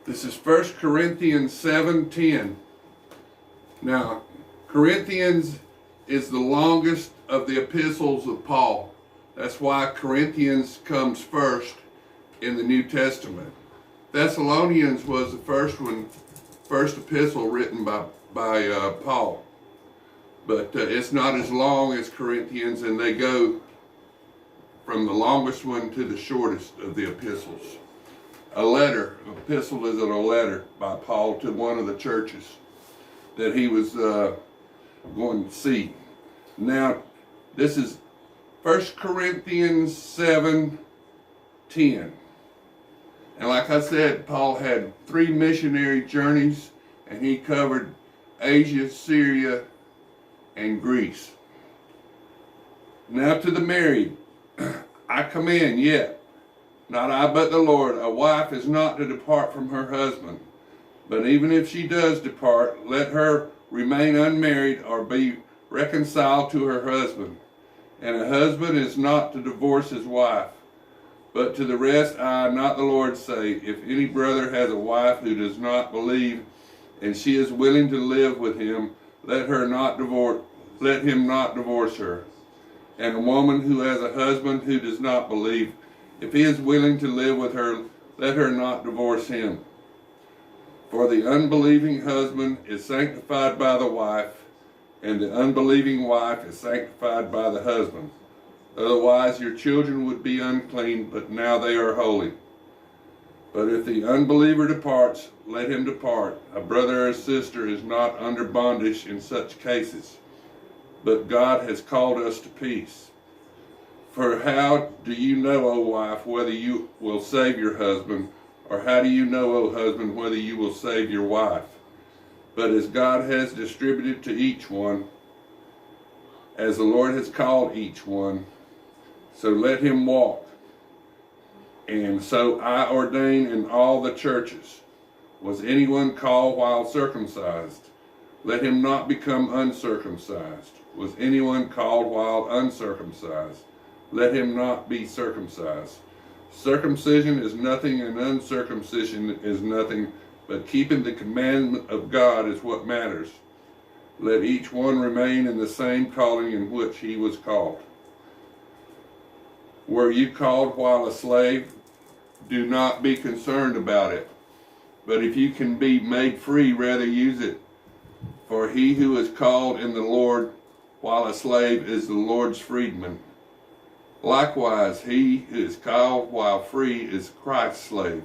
This is 1 Corinthians 7:10. Now, Corinthians is the longest of the epistles of Paul. That's why Corinthians comes first in the New Testament. Thessalonians was the first epistle written by Paul. But it's not as long as Corinthians, and they go from the longest one to the shortest of the epistles. An epistle is a letter by Paul to one of the churches that he was going to see. Now, this is 1 Corinthians 7:10. And like I said, Paul had 3 missionary journeys, and he covered Asia, Syria, and Greece. Now to the married, I command, yet, not I but the Lord, a wife is not to depart from her husband. But even if she does depart, let her remain unmarried or be reconciled to her husband. And a husband is not to divorce his wife. But to the rest I, not the Lord, say, if any brother has a wife who does not believe, and she is willing to live with him, let him not divorce her. And a woman who has a husband who does not believe, if he is willing to live with her, let her not divorce him. For the unbelieving husband is sanctified by the wife, and the unbelieving wife is sanctified by the husband. Otherwise your children would be unclean, but now they are holy. But if the unbeliever departs, let him depart. A brother or sister is not under bondage in such cases, but God has called us to peace. For how do you know, O wife, whether you will save your husband? Or how do you know, O husband, whether you will save your wife? But as God has distributed to each one, as the Lord has called each one, so let him walk. And so I ordain in all the churches. Was anyone called while circumcised? Let him not become uncircumcised. Was anyone called while uncircumcised? Let him not be circumcised. Circumcision is nothing and uncircumcision is nothing, but keeping the commandment of God is what matters. Let each one remain in the same calling in which he was called. Were you called while a slave? Do not be concerned about it. But if you can be made free, rather use it. For he who is called in the Lord while a slave is the Lord's freedman. Likewise, he who is called while free is Christ's slave.